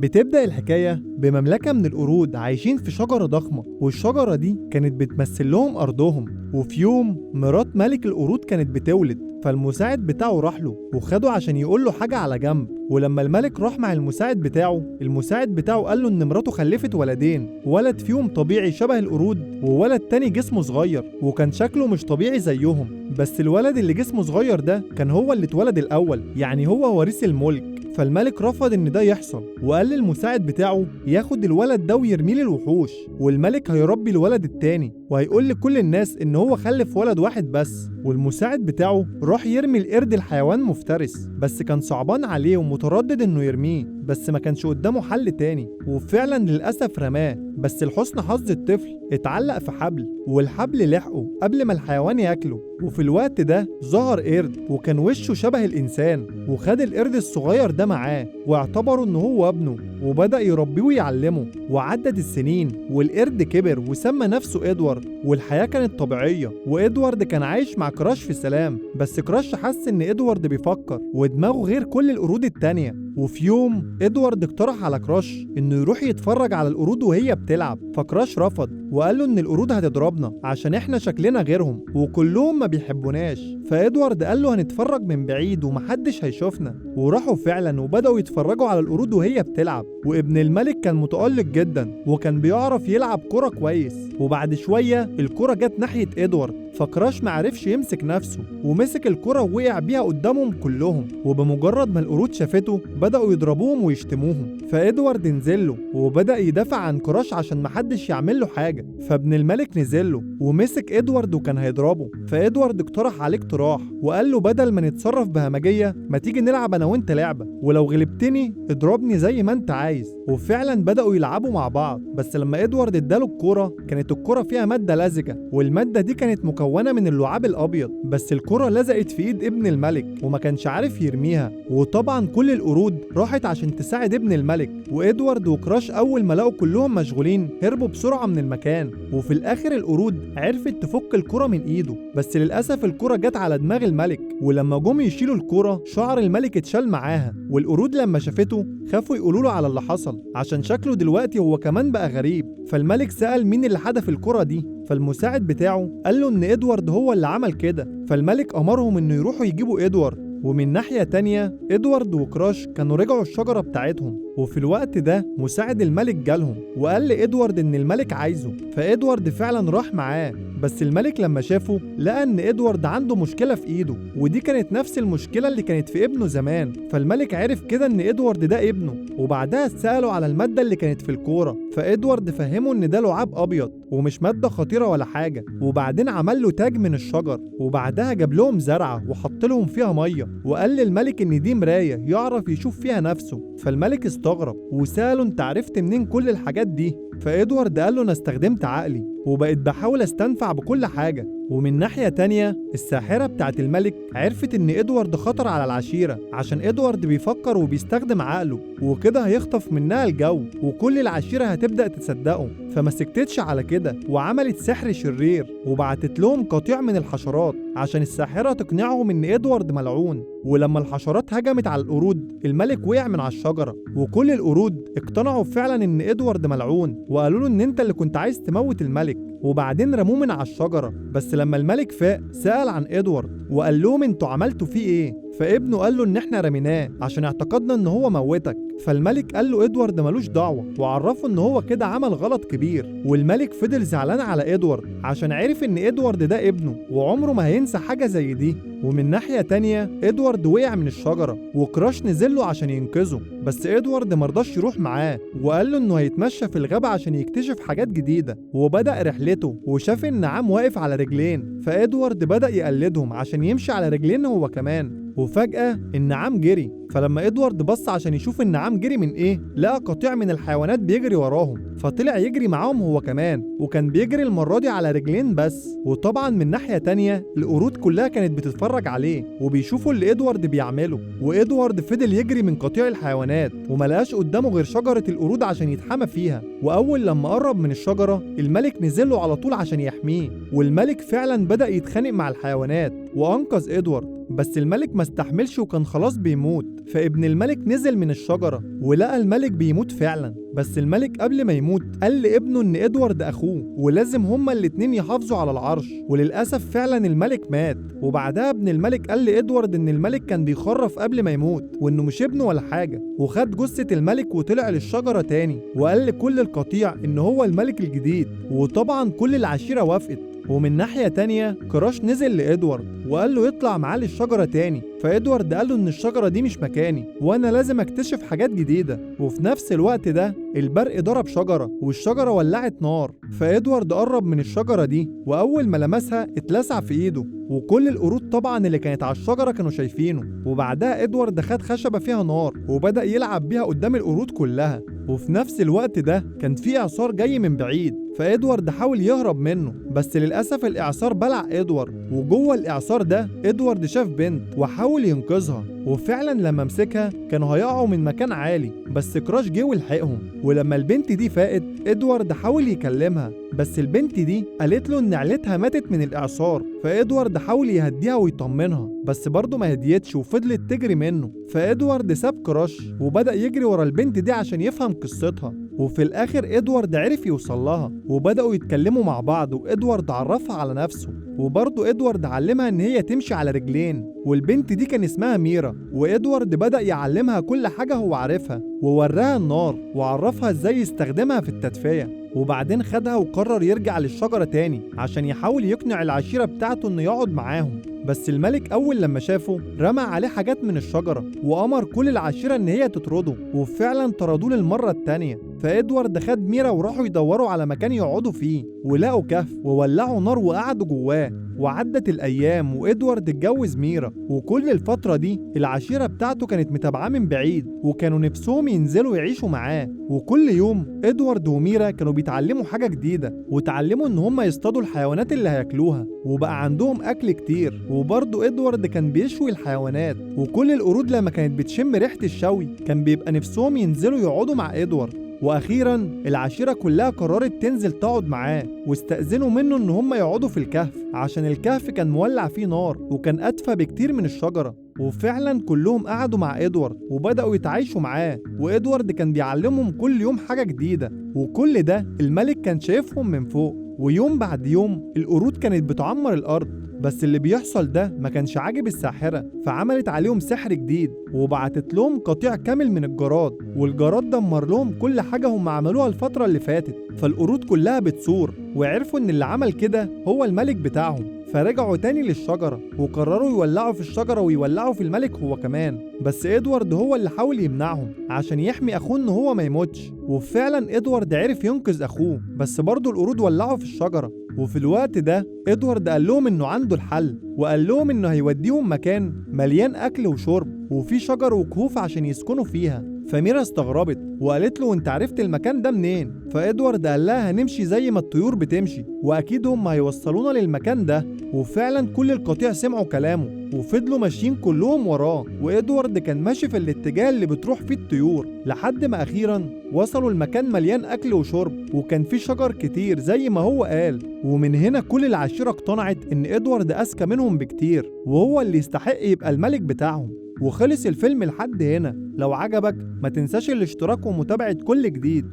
بتبدأ الحكاية بمملكة من القرود عايشين في شجرة ضخمة، والشجرة دي كانت بتمثل لهم أرضهم. وفي يوم مرات ملك القرود كانت بتولد، فالمساعد بتاعه راح له وخده عشان يقول له حاجة على جنب. ولما الملك راح مع المساعد بتاعه قال له إن مراته خلفت ولدين، ولد فيهم طبيعي شبه القرود، وولد تاني جسمه صغير وكان شكله مش طبيعي زيهم. بس الولد اللي جسمه صغير ده كان هو اللي اتولد الأول، يعني هو وريث الملك. فالملك رفض ان ده يحصل، وقال للمساعد بتاعه ياخد الولد ده ويرميه للوحوش، والملك هيربي الولد التاني وهيقول لكل الناس ان هو خلف ولد واحد بس. والمساعد بتاعه راح يرمي القرد الحيوان مفترس، بس كان صعبان عليه ومتردد انه يرميه، بس ما كانش قدامه حل تاني، وفعلا للأسف رماه. بس لحسن حظ الطفل اتعلق في حبل، والحبل لحقه قبل ما الحيوان ياكله. وفي الوقت ده ظهر قرد وكان وشه شبه الإنسان، وخد القرد الصغير ده معاه واعتبره انه هو ابنه، وبدأ يربيه ويعلمه. وعدت السنين والقرد كبر وسمى نفسه إدوارد، والحياة كانت طبيعية، وإدوارد كان عايش مع كراش في سلام. بس كراش حس ان إدوارد بيفكر ودماغه غير كل القرود التانية. وفي يوم إدوارد اقترح على كراش انه يروح يتفرج على القرود وهي بتلعب، فكراش رفض وقال له ان القرود هتضربنا عشان احنا شكلنا غيرهم وكلهم ما بيحبوناش. فإدوارد قال له هنتفرج من بعيد ومحدش هيشوفنا. وراحوا فعلا وبدأوا يتفرجوا على القرود وهي بتلعب. وابن الملك كان متألق جدا وكان بيعرف يلعب كرة كويس. وبعد شوية الكرة جت ناحية إدوارد، فكراش معرفش يمسك نفسه ومسك الكرة ووقع بيها قدامهم كلهم. وبمجرد ما القرود شافته بدأوا يضربوهم ويشتموهم، فإدوارد نزله وبدأ يدافع عن كراش عشان محدش يعمل له حاجة. فابن الملك نزله ومسك إدوارد وكان هيضربه، فإدوارد اقترح عليه اقتراح وقال له بدل ما نتصرف بهمجية ما تيجي نلعب أنا وأنت لعبة، ولو غلبتني اضربني زي ما أنت عايز. وفعلا بدأوا يلعبوا مع بعض. بس لما إدوارد اداله الكرة كانت الكرة فيها مادة لزجة، والمادة دي كانت مكونة من اللعاب الأبيض. بس الكرة لزقت في إيد ابن الملك وما كانش عارف يرميها. وطبعا كل القرود راحت عشان تساعد ابن الملك، وإدوارد وكراش أول ما لقوا كلهم مشغولين هربوا بسرعة من المكان. وفي الآخر القرود عرفت تفك الكرة من إيده، بس للأسف الكرة جت على دماغ الملك، ولما جم يشيلوا الكرة شعر الملك اتشال معاها. والقرود لما شافته خافوا يقولوا له على اللي حصل عشان شكله دلوقتي هو كمان بقى غريب. فالملك سأل مين اللي حدف الكرة دي، فالمساعد بتاعه قال له ان إدوارد هو اللي عمل كده. فالملك أمرهم انه يروحوا يجيبوا إدوارد. ومن ناحية تانية إدوارد وكراش كانوا رجعوا الشجرة بتاعتهم. وفي الوقت ده مساعد الملك جالهم وقال لإدوارد إن الملك عايزه، فإدوارد فعلا راح معاه. بس الملك لما شافه لقى إن إدوارد عنده مشكلة في إيده، ودي كانت نفس المشكلة اللي كانت في ابنه زمان. فالملك عرف كده إن إدوارد ده ابنه، وبعدها سأله على المادة اللي كانت في الكورة، فإدوارد فهمه إن ده لعاب أبيض ومش مادة خطيرة ولا حاجة. وبعدين عمل له تاج من الشجر، وبعدها جاب لهم زرعة وحط لهم فيها مية، وقال للملك إن دي مراية يعرف يشوف فيها نفسه. فالملك استغرب وسأله انت عرفت منين كل الحاجات دي؟ فإدوارد قال له انا استخدمت عقلي وبقيت بحاول استنفع بكل حاجة. ومن ناحية تانية الساحرة بتاعت الملك عرفت ان إدوارد خطر على العشيرة عشان إدوارد بيفكر وبيستخدم عقله، وكده هيخطف منها الجو وكل العشيرة هتبدأ تصدقه. فما سكتتش على كده وعملت سحر شرير وبعتت لهم قطيع من الحشرات عشان الساحرة تقنعهم ان إدوارد ملعون. ولما الحشرات هجمت على القرود الملك وقع من على الشجرة، وكل القرود اقتنعوا فعلا ان إدوارد ملعون وقالوا له ان انت اللي كنت عايز تموت الملك، وبعدين رموه من على الشجرة. بس لما الملك فاق سأل عن إدوارد وقال لهم انتوا عملتوا فيه ايه؟ فابنه قال له ان احنا رميناه عشان اعتقدنا ان هو موتك. فالملك قال له إدوارد ملوش دعوة وعرفه ان هو كده عمل غلط كبير. والملك فضل زعلان على إدوارد عشان عرف ان إدوارد ده ابنه وعمره ما هينسى حاجة زي دي. ومن ناحية تانية إدوارد وقع من الشجرة وكراش نزل له عشان ينقذه، بس إدوارد مرضاش يروح معاه وقال له انه هيتمشى في الغابة عشان يكتشف حاجات جديدة. وبدأ رحلته وشاف النعام واقف على رجلين، فإدوارد بدأ يقلدهم عشان يمشي على رجلين هو كمان. وفجأة النعام جري، فلما إدوارد بص عشان يشوف النعام جري من ايه لقى قطيع من الحيوانات بيجري وراهم، فطلع يجري معاهم هو كمان، وكان بيجري المرة دي على رجلين بس. وطبعا من ناحية تانية القرود كلها كانت بتتفرج عليه وبيشوفوا اللي إدوارد بيعمله. وإدوارد فضل يجري من قطيع الحيوانات وملقاش قدامه غير شجرة القرود عشان يتحمى فيها. وأول لما قرب من الشجرة الملك نزله على طول عشان يحميه، والملك فعلا بدأ يتخانق مع الحيوانات وأنقذ إدوارد، بس الملك ما استحملش وكان خلاص بيموت. فابن الملك نزل من الشجرة ولقى الملك بيموت فعلا، بس الملك قبل ما يموت قال لابنه ان إدوارد اخوه ولازم هما الاتنين يحافظوا على العرش. وللأسف فعلا الملك مات. وبعدها ابن الملك قال لإدوارد ان الملك كان بيخرف قبل ما يموت وانه مش ابنه ولا حاجة، وخد جثة الملك وطلع للشجرة تاني وقال لكل القطيع ان هو الملك الجديد. وطبعا كل العشيرة وافقت. ومن ناحية تانية كراش نزل لإدوارد وقال له يطلع معاه للشجرة تاني، فإدوارد قال له إن الشجرة دي مش مكاني وأنا لازم أكتشف حاجات جديدة. وفي نفس الوقت ده البرق ضرب شجرة والشجرة ولعت نار، فإدوارد قرب من الشجرة دي وأول ما لمسها اتلسع في إيده، وكل القرود طبعا اللي كانت على الشجرة كانوا شايفينه. وبعدها إدوارد خد خشبة فيها نار وبدأ يلعب بيها قدام القرود كلها. وفي نفس الوقت ده كان في إعصار جاي من بعيد، فإدوارد حاول يهرب منه بس للأسف الإعصار بلع إدوارد. وجوه الإعصار ده إدوارد شاف بنت وحاول ينقذها، وفعلا لما مسكها كانوا هيقعوا من مكان عالي، بس كراش جه ولحقهم. ولما البنت دي فاقت إدوارد حاول يكلمها، بس البنت دي قالت له إن عيلتها ماتت من الإعصار. فإدوارد حاول يهديها ويطمنها بس برضه ما هديتش وفضلت تجري منه. فإدوارد ساب كراش وبدأ يجري ورا البنت دي عشان يفهم قصتها. وفي الآخر إدوارد عرف يوصل لها وبدأوا يتكلموا مع بعض، وإدوارد عرفها على نفسه، وبرضه إدوارد علمها إن هي تمشي على رجلين. والبنت دي كان اسمها ميرا، وإدوارد بدأ يعلمها كل حاجة هو عارفها ووراها النار وعرفها إزاي يستخدمها في التدفئة. وبعدين خدها وقرر يرجع للشجرة تاني عشان يحاول يقنع العشيرة بتاعته إنه يقعد معاهم. بس الملك أول لما شافه رمى عليه حاجات من الشجرة وأمر كل العشيرة إن هي تطرده، وفعلا طردوه للمرة التانية. فإدوارد خد ميرا وراحوا يدوروا على مكان يقعدوا فيه ولقوا كهف وولعوا نار وقعدوا جواه. وعدت الأيام وإدوارد اتجوز ميرا، وكل الفترة دي العشيرة بتاعته كانت متابعاه من بعيد وكانوا نفسهم ينزلوا يعيشوا معاه. وكل يوم إدوارد وميرا كانوا بيتعلموا حاجة جديدة، وتعلموا إن هم يصطادوا الحيوانات اللي هياكلوها وبقى عندهم أكل كتير. وبرضه إدوارد كان بيشوي الحيوانات، وكل القرود لما كانت بتشم ريحة الشوي كان بيبقى نفسهم ينزلوا يقعدوا مع إدوارد. واخيرا العشيرة كلها قررت تنزل تقعد معاه، واستأذنوا منه ان هم يقعدوا في الكهف عشان الكهف كان مولع فيه نار وكان ادفى بكتير من الشجرة. وفعلا كلهم قعدوا مع إدوارد وبدأوا يتعايشوا معاه، وإدوارد كان بيعلمهم كل يوم حاجة جديدة. وكل ده الملك كان شايفهم من فوق. ويوم بعد يوم القرود كانت بتعمر الأرض، بس اللي بيحصل ده ما كانش عاجب الساحرة، فعملت عليهم سحر جديد وبعتت لهم قطيع كامل من الجراد، والجراد دمر لهم كل حاجة هم عملوها الفترة اللي فاتت. فالقرود كلها بتصور وعرفوا ان اللي عمل كده هو الملك بتاعهم، فرجعوا تاني للشجرة وقرروا يولعوا في الشجرة ويولعوا في الملك هو كمان. بس إدوارد هو اللي حاول يمنعهم عشان يحمي أخوه إن هو ما يموتش. وفعلا إدوارد عرف ينقذ أخوه، بس برضه القرود ولعوا في الشجرة. وفي الوقت ده إدوارد قال لهم إنه عنده الحل، وقال لهم إنه هيوديهم مكان مليان أكل وشرب وفيه شجر وكهوف عشان يسكنوا فيها. فميرا استغربت وقالت له انت عرفت المكان ده منين؟ فإدوارد قال لها هنمشي زي ما الطيور بتمشي واكيد هم هيوصلونا للمكان ده. وفعلا كل القطيع سمعوا كلامه وفضلوا ماشيين كلهم وراه، وإدوارد كان ماشي في الاتجاه اللي بتروح فيه الطيور لحد ما اخيرا وصلوا المكان مليان اكل وشرب وكان فيه شجر كتير زي ما هو قال. ومن هنا كل العشيرة اقتنعت ان إدوارد اذكى منهم بكتير وهو اللي يستحق يبقى الملك بتاعهم. وخلص الفيلم لحد هنا. لو عجبك ما تنساش الاشتراك ومتابعة كل جديد.